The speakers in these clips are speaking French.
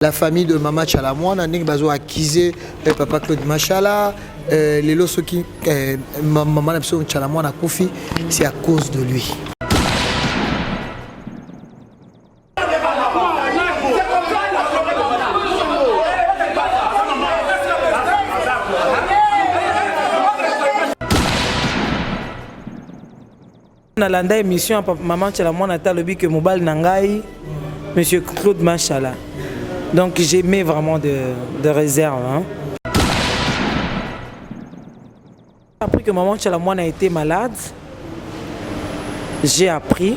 La famille de Mama Chalamwana, Nek Bazo Akizé, Papa Claude Machala, les lots qui Mama Chalamwana Koufi, c'est à cause de lui. On a l'anda émission Maman Chalamwana talobi que Mobal Nangai, Monsieur Claude Machala. Donc j'ai mis vraiment de réserve. Hein. Après que Maman Chalamwana a été malade, j'ai appris.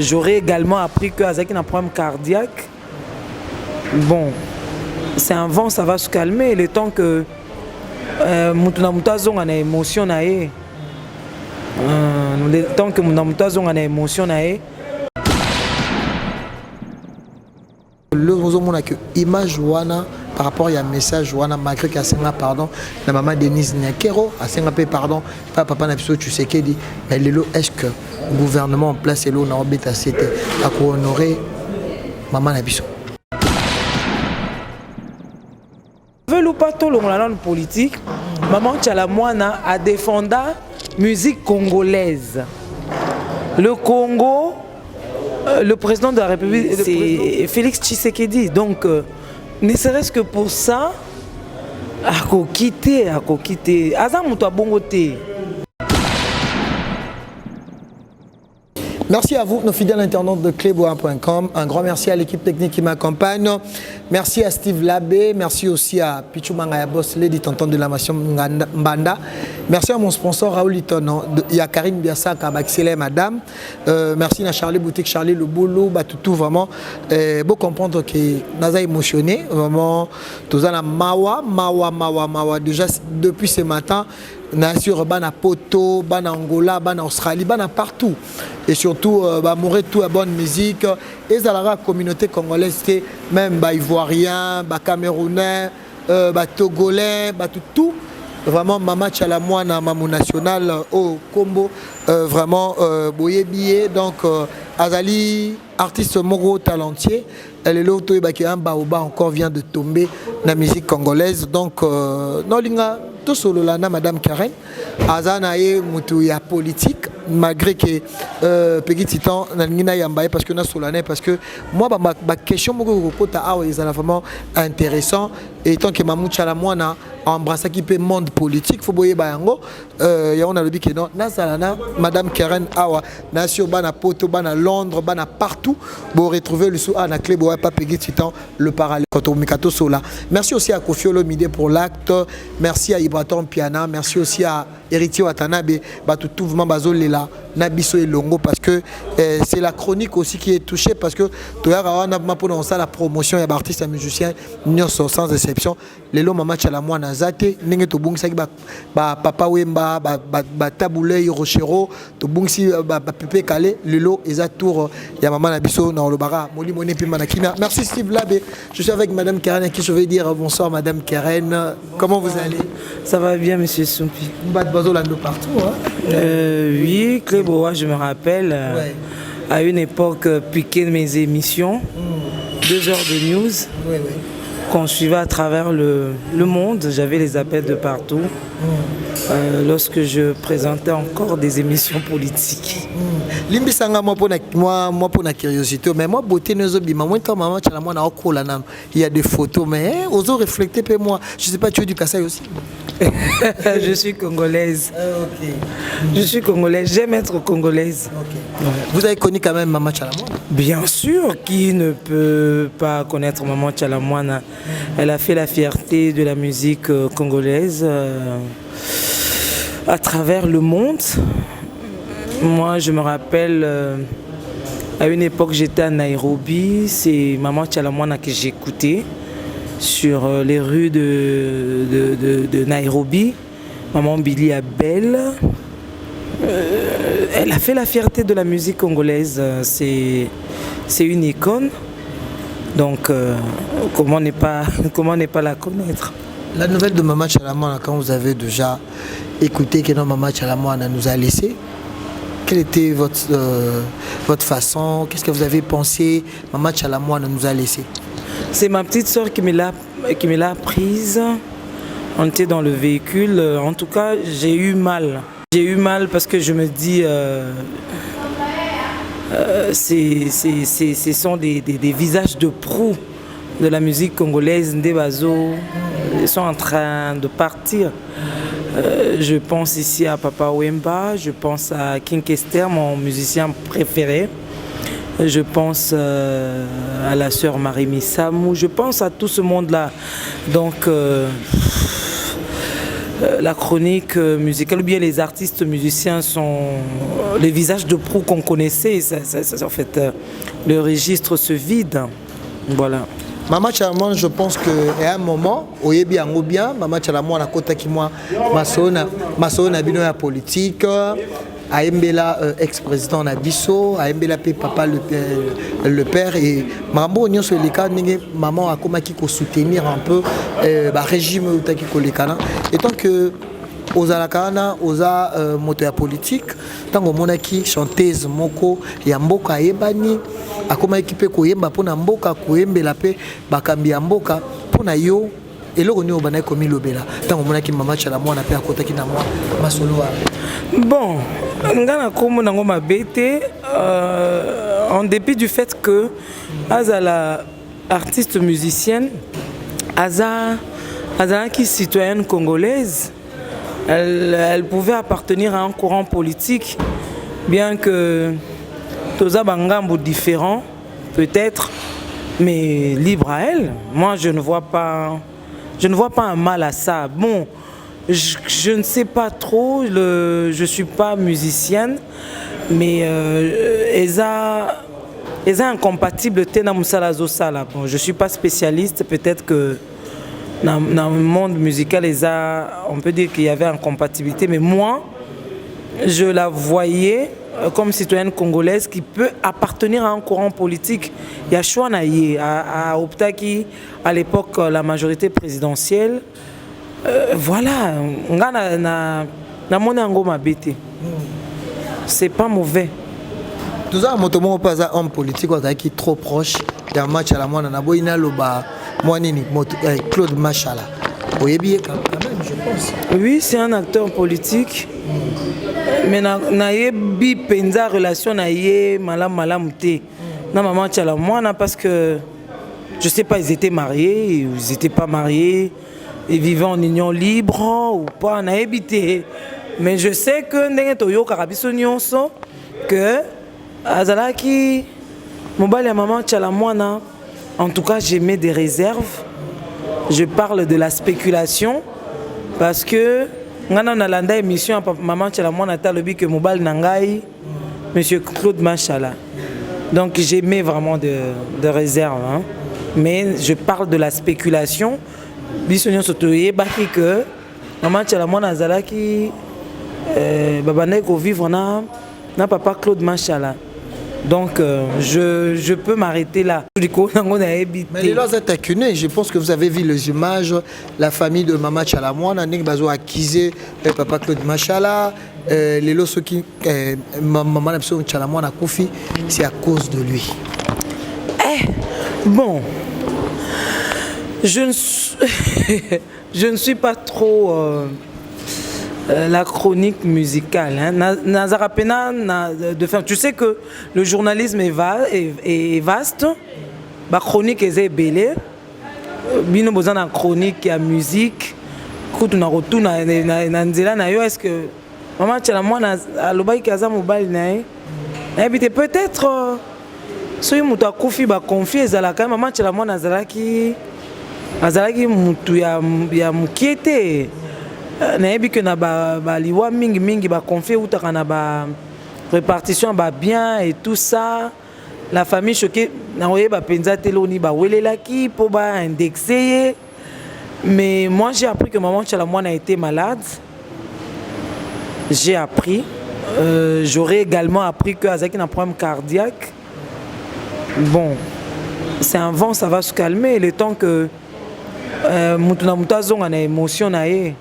J'aurais également appris que Azaki a un problème cardiaque. Bon, c'est un vent, ça va se calmer. Le temps que Moutouzong a une émotion, le temps que Moutouzong a une émotion, le monde a que image wana par rapport à un message wana malgré qu'il y a pardon la maman Denise Nyakero a fait pardon papa n'a tu sais qu'il dit mais est-ce que le gouvernement en place et l'eau n'a pas été c'était à honorer maman Nabiso veut ou pas tout le monde politique Maman Chalamwana a défendu la musique congolaise. Le Congo, le président de la République, c'est Félix Tshisekedi. Donc, ne serait-ce que pour ça, à quitter. Azam ou toi bongoté. Merci à vous, nos fidèles internautes de clébois.com. Un grand merci à l'équipe technique qui m'accompagne. Merci à Steve Labé. Merci aussi à Pichou Mangaya Boss, Lady Tonton de la Nation Mbanda. Merci à mon sponsor Raoul Itono. Il y a Karim Biassaka, Baxile Madame. Merci à Charlie Boutique, Charlie Le Boulot, tout vraiment. Beau comprendre que Naza émotionné. Vraiment, tout ça, Mawa. Déjà, depuis ce matin, sur Bana Poto, Bana Angola, Bana Australie, Bana partout. Et surtout, mourir tout à bonne musique. Et ça la communauté congolaise, même Ivoiriens, Camerounais, Togolais, tout. Vraiment, Mama Chalamwana, Mamou National, au Combo, vraiment, Boye Billet. Donc, Azali, artiste Moro talentier. Elle est l'autre, un baoba encore vient de tomber dans la musique congolaise. Donc, non, linga, tout solo là, Madame Karen, Azanaye, Moutouya politique, malgré que Peggy Titan, Nina Yambaye, parce que nous sommes parce que moi, ma question, c'est vraiment intéressant. Et tant que Mamou Chalamwana a embrassé qui peut monde politique, il faut boyer Bayango. On a le dit que non, Madame Karen Awa, Nation Bana Poto, Bana Londres, Bana partout, pour retrouver le sou à la clé, pas Peggy Titan, le parallèle. Merci aussi à Kofi Olomide pour l'acte. Merci à Ibraton Piana. Merci aussi à Héritier Watanabe. Tout le monde là. Nabiso et Longo parce que c'est la chronique aussi qui est touchée parce que tu as la promotion et artistes et musiciens sans exception. Les lots Mama Chalamwana Zate, Ninge to Bung Sagi Papa Wemba, Taboulé, Rochero, to Bungsi Pepe Kale, le lot et Tour, il y a Maman Nabiso dans le bara, Moli Moni Pimanakina. Merci Steve Labé. Je suis avec Madame Karen à qui je vais dire bonsoir Madame Karen. Comment vous allez? Ça va bien Monsieur Soupi. Bazolando partout. Hein? Oui, Clébois, je me rappelle, à une époque, piquer mes émissions, 2 heures de news, qu'on suivait à travers le monde. J'avais les appels de partout. Lorsque je présentais encore des émissions politiques. Limbisanga moi pour la curiosité mais moi beauté nous obima moi tant maman Chalamwana na okola nan il y a des photos mais oso refléter pe moi je sais pas tu es du Kasaï aussi. Je suis congolaise. OK. Je suis congolaise, j'aime être congolaise. OK. Ouais. Vous avez connu quand même Maman Chalamwana? Bien sûr, qui ne peut pas connaître Maman Chalamwana. Elle a fait la fierté de la musique congolaise à travers le monde. Moi, je me rappelle, à une époque, j'étais à Nairobi. C'est Maman Chalamwana que j'écoutais sur les rues de Nairobi. Maman Billy Abel. Elle a fait la fierté de la musique congolaise. C'est une icône. Donc, comment ne pas la connaître? La nouvelle de Maman Chalamwana, quand vous avez déjà écouté que Maman Chalamwana nous a laissé, quelle était votre façon? Qu'est-ce que vous avez pensé? Maman Chalamwana nous a laissé. C'est ma petite sœur qui me l'a prise. On était dans le véhicule. En tout cas, j'ai eu mal. J'ai eu mal parce que je me dis, ce sont des visages de proue de la musique congolaise. Ndebazo, ils sont en train de partir. Je pense ici à Papa Wemba, je pense à King Kester, mon musicien préféré. Je pense à la sœur Marie Missamou, je pense à tout ce monde-là. Donc, la chronique musicale, ou bien les artistes musiciens sont les visages de proue qu'on connaissait. En fait, le registre se vide. Voilà. Maman Chalamon, je pense qu'à un moment, au Yebi en bien, Maman Chalamon a côté qui moi, ma bino ya politique, a Mbela ex-président Nabiso, a Mbela papa le père et Mambo Nyon sur les cas, maman a comme qui soutenir un peu le régime utaki kolekana. Et tant que aux alakana, aux moto ya politique, tant que monaki chanteuse moko ya mboka ebani. Akoma équipé koyemba pona mboka koyembela pe bakambi ya mboka pona yo eloko nyo bana komi lobela tango monaki Mama Chalamon na pe akotaki na moi masolo wa. Bon, ngana komo nango mabete en dépit du fait que azala artiste musicienne azala qui citoyenne congolaise, elle pouvait appartenir à un courant politique, bien que Toza Bangambo différent, peut-être, mais libre à elle. Moi, je ne vois pas un mal à ça. Bon, je ne sais pas trop, je ne suis pas musicienne, mais eza incompatible tena musala zo sala. Bon, je ne suis pas spécialiste, peut-être que dans le monde musical, on peut dire qu'il y avait incompatibilité, mais moi, je la voyais comme citoyenne congolaise qui peut appartenir à un courant politique. Il y a choix à Optaki, à l'époque la majorité présidentielle. Voilà, c'est pas mauvais. Tout ça, motomo pas un homme politique qui est trop proche d'un match à la moine. Naboina loba moanini Claude Machala. Oyebi quand même, je pense. Oui, c'est un acteur politique. Mais nayebi penza relation naye malam te na Maman Chalamon parce que je sais pas, ils étaient mariés, ils n'étaient pas mariés, ils vivaient en union libre ou pas nayebi te. Mais je sais que ndenge toyo karabiso nyonso que azalaki mobali ya Maman Chalamon, en tout cas j'ai mis des réserves. Je parle de la spéculation parce que ngana na landa émission Maman Chalamon ata lobi que mobile nangai monsieur Claude Machala. Donc j'ai mis vraiment de réserve, hein. Mais je parle de la spéculation. Bisonyo sotoye baki que Maman Chalamon azalaki babane ko vivre na papa Claude Machala. Donc je peux m'arrêter là. Mais les lois sont accunées. Je pense que vous avez vu les images, la famille de Maman Chalamon, Nek Bazo accusé papa Claude Machala, les lois qui Maman Chalamon a confié, c'est à cause de lui. Bon, je ne suis pas trop la chronique musicale. Tu sais que le journalisme est vaste. La chronique est belle. Bino besoin de chronique et musique. Quand on a retourné est-ce que Maman Chalamon a le bail kaza mobile peut-être si mutu akufi ba confier ezalaka Maman Chalamon azalaki mutu ya mukiete. Nayebi que na ba liwa mingi ba confier utaka na ba répartition ba bien et tout ça. La famille choquée na oyeba penza teloni ba welelaki po ba indexer. Mais moi j'ai appris que Maman Chalamon a été malade. J'ai appris. J'aurais également appris que Azaki a un problème cardiaque. Bon, c'est un vent, ça va se calmer. Le temps que Mutazong a une émotion, le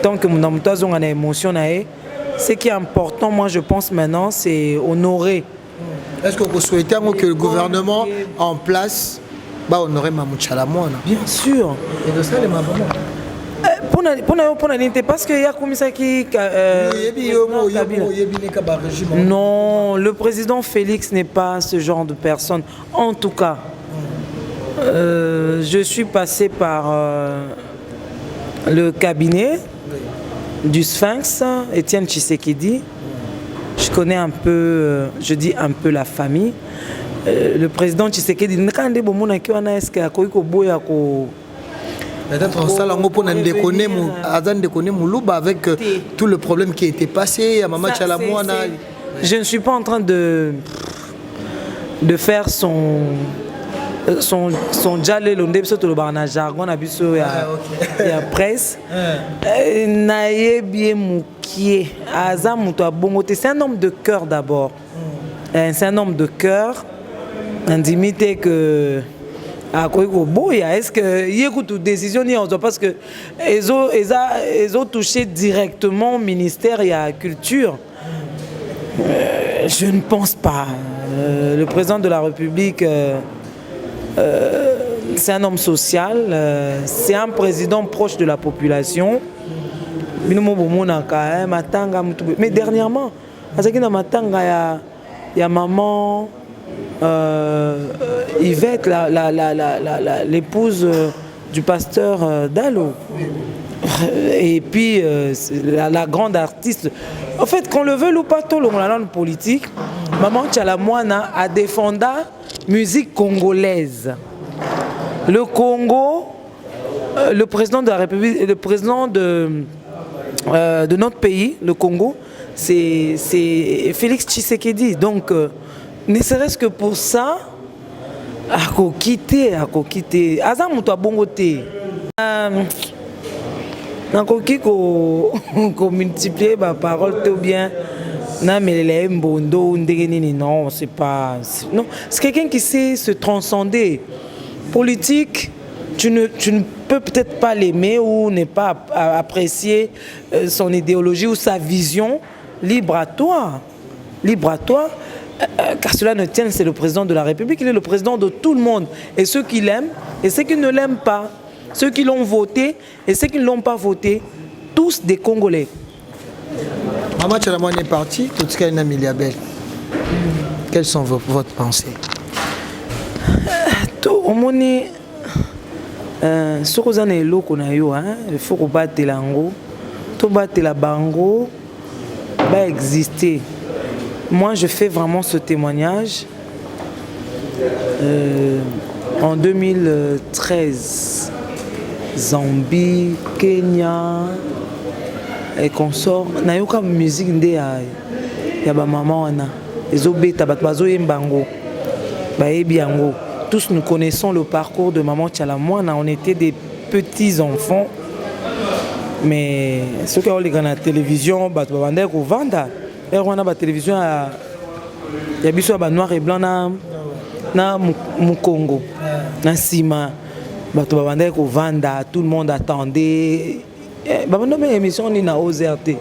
temps que Mutazong a une émotion, ce qui est important, moi je pense maintenant, c'est honorer Est-ce que vous souhaitez que le gouvernement en place honorer Mamou Tchalamouana? Bien sûr. Et de ça, les mamans. Parce qu'il y a comme ça qui... Non, le président Félix n'est pas ce genre de personne. En tout cas, je suis passé par le cabinet du Sphinx, Étienne Tshisekedi. Je connais un peu, je dis un peu la famille. Le président Tshisekedi, peut-être ça, avec tout le problème qui a été passé à Maman Tchalamouana. Je ne suis pas en train de faire son djallé l'ondé surtout le barna jargon a biso ya presse naie bien moukié aza muto bongote. C'est un homme de cœur d'abord. C'est un homme de cœur. Indimité que est-ce que il y a une décision parce que ils ont touché directement au ministère et à la culture. Je ne pense pas. Le président de la République, c'est un homme social, c'est un président proche de la population. Mais dernièrement, il y a maman Yvette, l'épouse du pasteur Dalo. Et puis la grande artiste. En fait, qu'on le veut ou pas, tout le monde politique, Maman Tchalamouana a défendu la musique congolaise. Le Congo, le président de la République, le président de notre pays, le Congo, c'est Félix Tshisekedi. Donc, ne serait-ce que pour ça, à quitter. Aza muto abongote. Nakoki ko multiplier ma parole tout bien. Non, mais non, c'est pas. Non, c'est quelqu'un qui sait se transcender. Politique, tu ne peux peut-être pas l'aimer ou ne pas apprécier son idéologie ou sa vision. Libre à toi. Car cela ne tient, c'est le président de la République, il est le président de tout le monde. Et ceux qui l'aiment et ceux qui ne l'aiment pas, ceux qui l'ont voté et ceux qui ne l'ont pas voté, tous des Congolais. Maman Tchalamouana est partie, tout ce qu'elle a mis belle. Quelles sont votre pensée? Au moins, ce qu'on a eu, il faut battre l'ango, tout battre la bango, va exister. Moi, je fais vraiment ce témoignage en 2013. Zambie, Kenya et consorts. Nayoka musique nde ya ba maman wana. Ezobeta bat bazo yembango. Ba yebiango. Tous nous connaissons le parcours de Maman Tchalamouana. On était des petits enfants. Mais ceux qui ont les la télévision, bat babandé ko vanda. Et on a la télévision, il y a biso ba noir et blanc na Mukongo, na Sima, bato babandé ko vanda, tout le monde attendait. Babando mais émission ni na OZRT.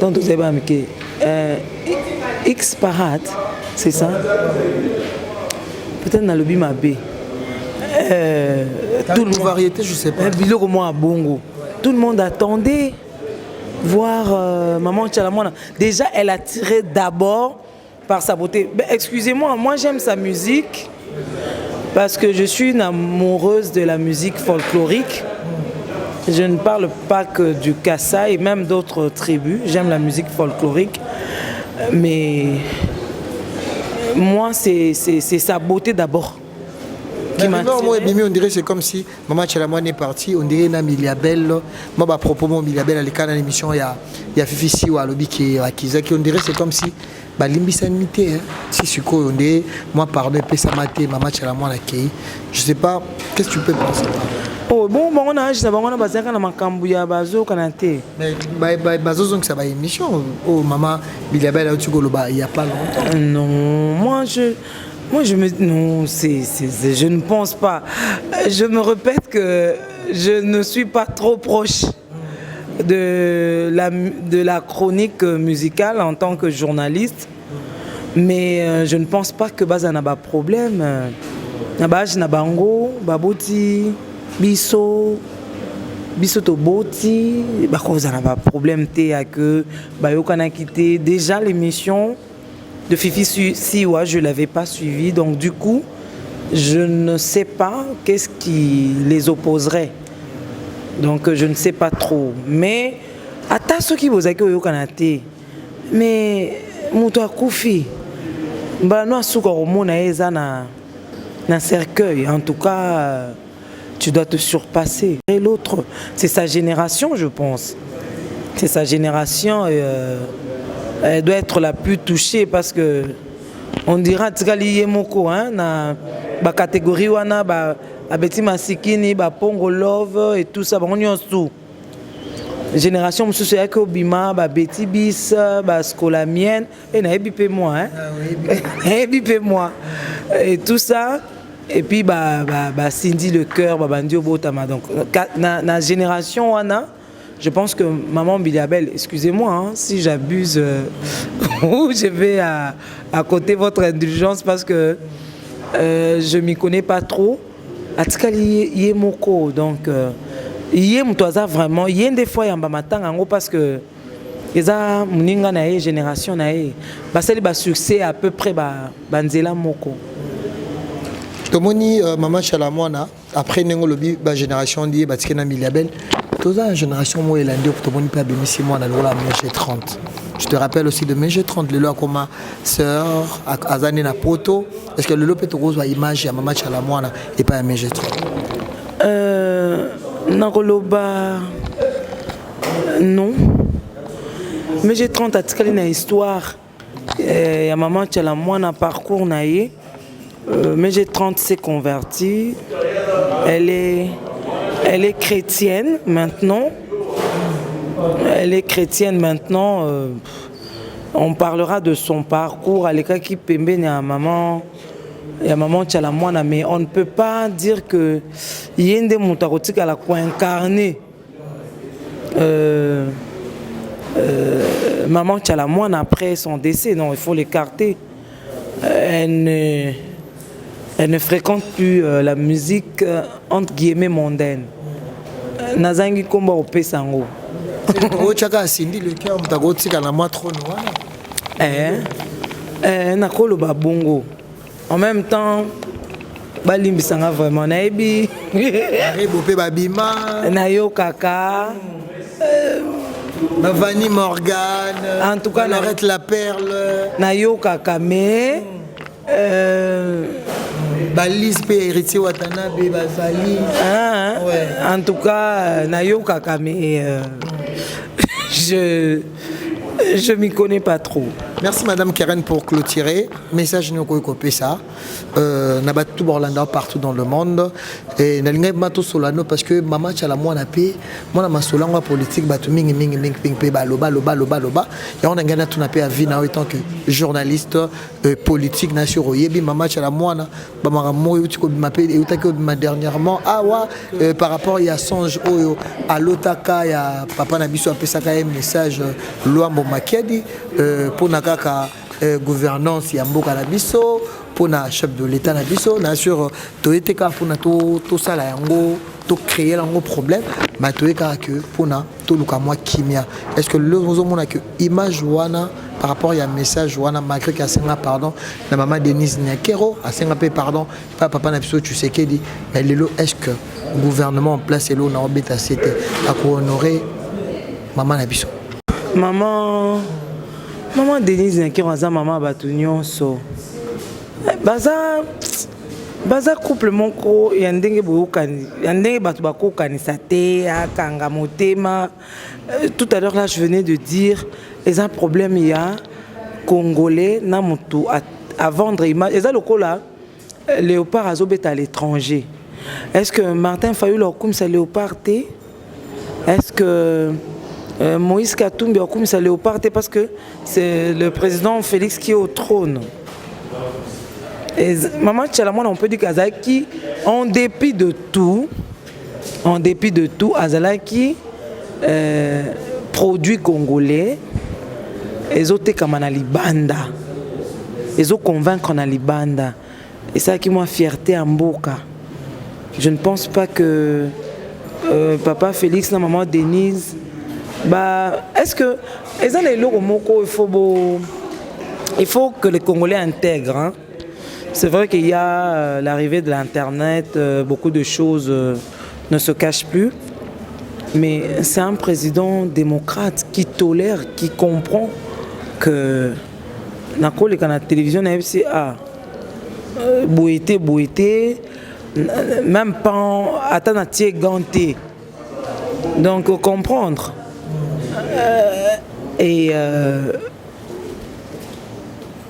Donc vous savez que X Parade, c'est ça. Peut-être dans le Bimabé. Tout le variété, je sais pas. Biloko moi à Bongo. Tout le monde attendait voir Maman Tchalamouana. Déjà, elle a tiré d'abord par sa beauté. Ben, excusez-moi, moi j'aime sa musique parce que je suis une amoureuse de la musique folklorique. Je ne parle pas que du Kassai et même d'autres tribus. J'aime la musique folklorique. Mais moi, c'est sa beauté d'abord. On dirait c'est comme si Maman Tchalamouana est partie, on dirait na Miliabel. Moi à propos mon Miliabel à l'écran dans l'émission il y a Fifi Siwa Lobi qui on dirait c'est comme si bah l'imbisanité si suko on dirait moi pardon pesa maté Maman Tchalamouana qui je sais pas qu'est-ce que tu peux penser. Oh bon on a agi na bango na bazaka na makambu ya bazo kanate. Mais bazo donc ça va émission oh Maman Miliabel là tu goloba il y a pas longtemps. Non, moi je ne pense pas. Je me répète que je ne suis pas trop proche de la chronique musicale en tant que journaliste. Mais je ne pense pas que baza na ba problème. Na base na bango, baboti, biso to boti, ba cause na ba problème te à que ba yo kana quitté déjà l'émission de Fifi Siwa, je l'avais pas suivi, donc du coup, je ne sais pas qu'est-ce qui les opposerait. Donc je ne sais pas trop, mais ata ceux qui vous accueillent au Canada, mais muto akufi mbano asuka romona eza na cercueil. En tout cas, tu dois te surpasser. Et l'autre, c'est sa génération, je pense. C'est sa génération, elle doit être la plus touchée parce que on dira tikali yemoko hein na ba catégorie wana ba abeti masikini ba pongo love et tout ça ba nyonso. Génération mususu ya ko bima ba beti bis ba scolamienne et na ebipe moi hein. Ebipe moi et tout ça. Et puis Cindy le cœur bandio botama. Donc na génération wana, je pense que maman Biliabel, excusez-moi hein, si j'abuse ou je vais à côté votre indulgence parce que je m'y connais pas trop. Atikali yemoko donc yem toza vraiment yen des fois yamba matanga ngo parce que eza muninga na génération na basali ba succès à peu près banzela moko. Tomoni maman Chalamwana après nengo lobi ba génération di batikena Miliabel toza génération mo elande ko tomoni pa bemisi moi na lola MG30. Je te rappelle aussi de MG30 le lo comme sœur azani na poto. Est-ce que le lo peut rose image ya maman Chalamwana et pas MG30? Nakoloba non. MG30 a tikali na histoire ya maman Chalamwana parcours na ye. MG30 s'est convertie, elle est chrétienne maintenant. Elle est chrétienne maintenant. On parlera de son parcours à l'école qui pembe à maman Chalamwana, mais on ne peut pas dire que Yende Moutarotik a la incarné maman Chalamwana après son décès. Non, il faut l'écarter. Elle ne fréquente plus la musique entre guillemets mondaine. Nazangi komba opé sango. Chaka Cindy le cœur mutagotika na moi trop nakolo ba bongo. En même temps balimbisanga vraiment naebi. Aribopé babima. Nayo kaka. Vanny Morgan. En tout cas arrête la perle. Nayo kaka mais Balis pe héritier Watanabe Bazali. Ouais. En tout cas, Nayo Kakame, je m'y connais pas trop. Merci Madame Keren pour clôturer. Message nous copie ça. Nabat tout Borlanda partout dans le monde. Et n'alingay mato solano parce que maman tchala moi na paix. Moi na masolanga politique batu mingi ping pe loba. Et on a gagné tout na paix à vie na étant que journaliste politique na sur yebi maman tchala moi na ba mara mo yuti ko m'appelle et utako ma dernièrement par rapport il y a songe oyo à l'otaka ya papa na biso apesaka un message loambo makedi pour naka gouvernance ya mboka na biso pour na chef de l'état na biso na sur to eteka pour na to sala yango to créer lango problème mais to eka que pour na to luka moi kimia. Est-ce que le mona que image wana par rapport à un message wana malgré qu'il a pardon la maman Denise Nyakero a fait pardon pas papa na biso tu sais qu'elle dit mais est-ce que le gouvernement en place et l'eau na obéta c'était à honorer maman na biso Maman Denise Nyakero aza maman batu nyonso baza couple moko ya ndenge boyokani ya ndenge bato bakokanisa te akanga motema. Tout à l'heure là je venais de dire les un problème il y a congolais na mutu à vendre image et ça le là Léopard azobet à l'étranger. Est-ce que Martin Fayulu comme ça Léopard té? Est-ce que Moïse Katumbi comme ça Léopard té parce que c'est le président Félix qui est au trône? Et maman Chalamwana, on peut dire qu'Azaki, en dépit de tout, Azalaki produit congolais, et autres comme Libanda. ils ont convaincre na libanda. Et ça qui m'a fierté en Mboka. Je ne pense pas que papa Félix, na maman Denise, est-ce que il faut que les Congolais intègrent. Hein? C'est vrai qu'il y a l'arrivée de l'Internet, beaucoup de choses ne se cachent plus. Mais c'est un président démocrate qui tolère, qui comprend que dans la télévision, boité, même pas attendre ganté. Donc comprendre.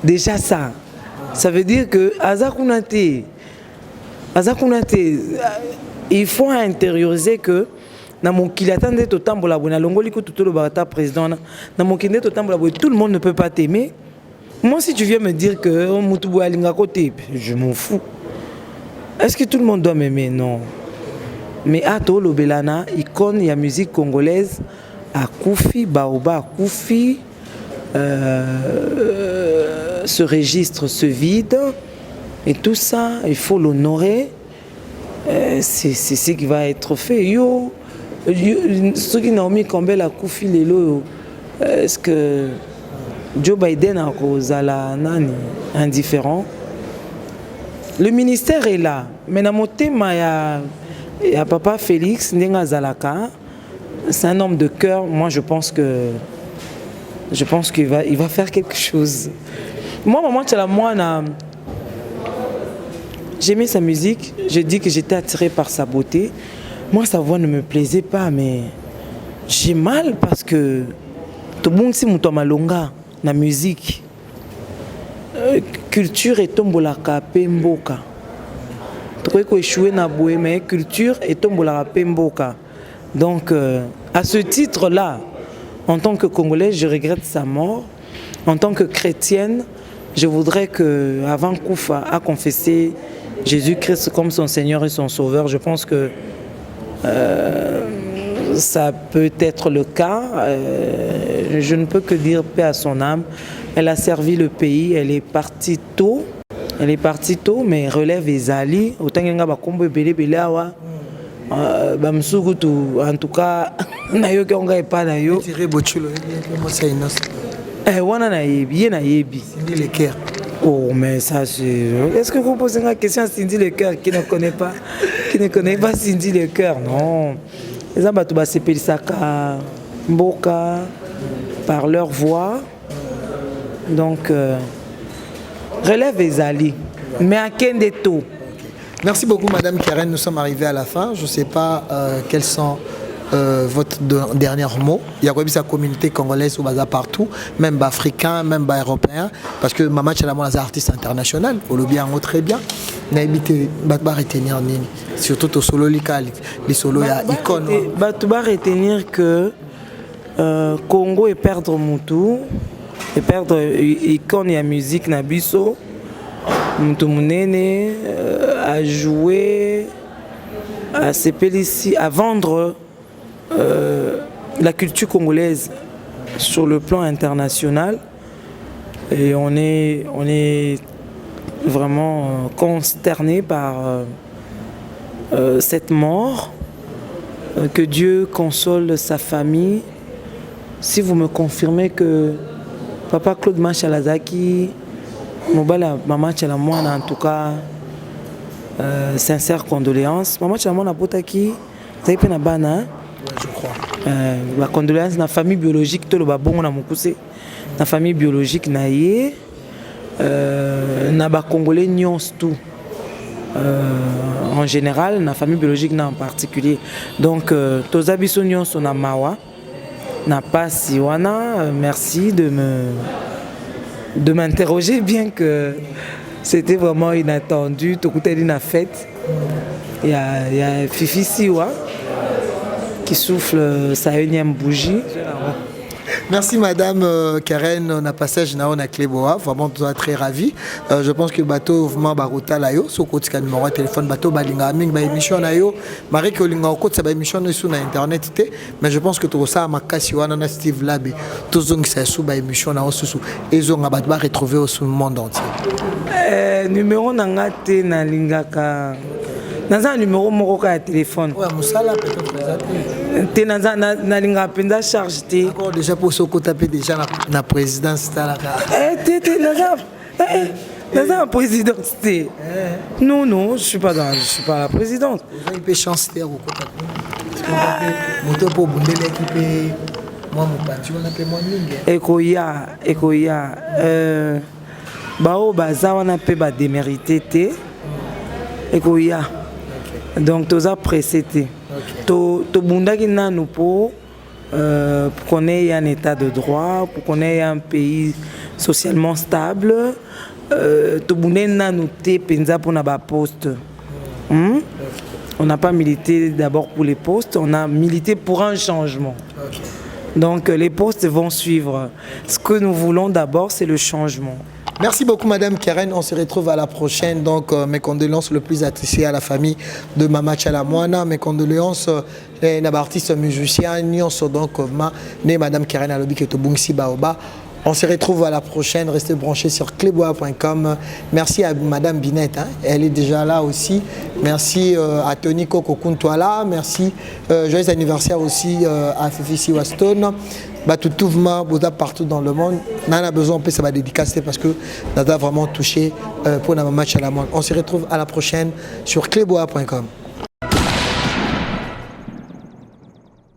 Déjà ça veut dire que Azakunate, il faut intérioriser que dans mon qu'il attendait tout temps pour la bonne longoli que tout le bata président dans mon qu'il tout le monde ne peut pas t'aimer. Moi si tu viens me dire que Mutubu alinga côté, je m'en fous. Est-ce que tout le monde doit m'aimer? Non. Mais à Tolo Belana, icône, il y a musique congolaise à Koufi, Baoba à Koufi, ce registre se vide et tout ça, il faut l'honorer. C'est ce qui va être fait. Yo, ceux qui n'ont mis Campbell à Koufi Lelo, est-ce que Joe Biden a causé la nani indifférent? Le ministère est là, mais dans mon thème, il y a papa Félix Ndenga Zalaka. C'est un homme de cœur. Moi, je pense qu'il va faire quelque chose. Moi, maman, j'aimais sa musique. Je dis que j'étais attirée par sa beauté. Moi, sa voix ne me plaisait pas, mais j'ai mal parce que tout le monde sait que malonga la musique. Culture et tombolaka pemboka. Tu crois échouer na boué, mais culture et tombolaka pemboka. Donc, à ce titre-là, en tant que Congolais, je regrette sa mort. En tant que chrétienne, je voudrais que, avant Koufa a confessé Jésus-Christ comme son Seigneur et son Sauveur, je pense que ça peut être le cas. Je ne peux que dire paix à son âme. Elle a servi le pays, elle est partie tôt. Mais relève Ezali. Autant qu'il y a en tout cas, nayo ki onga epa nayo. Tiré bochulo, moi c'est innocent. Wana na yebi, na yebi. Cindy Lecker. Oh mais ça c'est. Est-ce que vous posez une question à Cindy Lecker qui ne connaît pas Cindy Lecker? Non. Les abatu ba sepelisaka mboka par leur voix. Donc relève Ezali. Mais à Kendeto. Merci beaucoup Madame Karen, nous sommes arrivés à la fin. Je ne sais pas quels sont votre dernier mot. Il y a sa communauté congolaise au bazar partout, même africain, même européen, parce que maman c'est un artiste international, au lobby en très bien. N'habite pas retenir surtout au solo local, les solos ya icône. Tu vas retenir que Congo est perdre Moutou, et perdre icône et musique nabiso. Moutou Mounene a joué, à ici, à vendre la culture congolaise sur le plan international. Et on est vraiment consterné par cette mort. Que Dieu console sa famille. Si vous me confirmez que Papa Claude Machalazaki, maman Tchalamouana, en tout cas, sincère condoléances. Maman Tchalamouana Botaki, vous avez bana. Je crois. La condoléance na famille biologique, tout le babon na mukuse, na famille biologique naïe, na ba congolais nyons tout. En général, na famille biologique na en particulier. Donc, tous abisso nyons sont na mawa, na pas siwana. Merci de m'interroger, bien que c'était vraiment inattendu. Tout côté d'une fête. Il y a Fifi Siwa qui souffle sa énième bougie. Merci Madame Karen, on a passage on a Cléboa, vraiment très ravi. Je pense que bateau vraiment baruta la yo, so côté numéro de téléphone bateau balinga ming ba émission na yo, Marie que linga côté ça ba émission sur internet té, mais je pense que tout ça makasi wana na Steve Labe, tout zong ça sous ba émission na osusu et zong ba ba retrouver au monde entier. Numéro nanga té na lingaka. Dans un numéro moko ka téléphone. Ouais, musala peut-être présenter. Té na linga penda charge té. Encore déjà pour ce qu'on taper déjà la présidence talaka. Té dans un présidence té. Non je suis pas la présidente. Il peut chancer au côté. Moto pour bundele qui peut moi mon parti on appelle moi ninge. Ekoya bao baza wana pe ba démérité té. Ekoya. Donc tous a pressé to bundaki nanu pour qu'on ait un état de droit, pour qu'on ait un pays socialement stable, to bundé nanu te penza pour na ba poste. On n'a pas milité d'abord pour les postes, on a milité pour un changement. Donc les postes vont suivre. Ce que nous voulons d'abord, c'est le changement. Merci beaucoup Madame Karen, on se retrouve à la prochaine. Donc mes condoléances le plus attachées à la famille de Mama Chalamwana, mes condoléances aux artistes musiciens, donc Madame Karen Alobi Ketobungsi Baoba. On se retrouve à la prochaine, restez branchés sur cléboa.com. Merci à Madame Binette, hein. Elle est déjà là aussi. Merci à Tony Coco Kuntwala, merci, joyeux anniversaire aussi à Fifi Siwaston. Tout partout dans le monde. On a besoin de ça va dédicacer parce que nous avons vraiment touché pour la match à la monde. On se retrouve à la prochaine sur cléboa.com.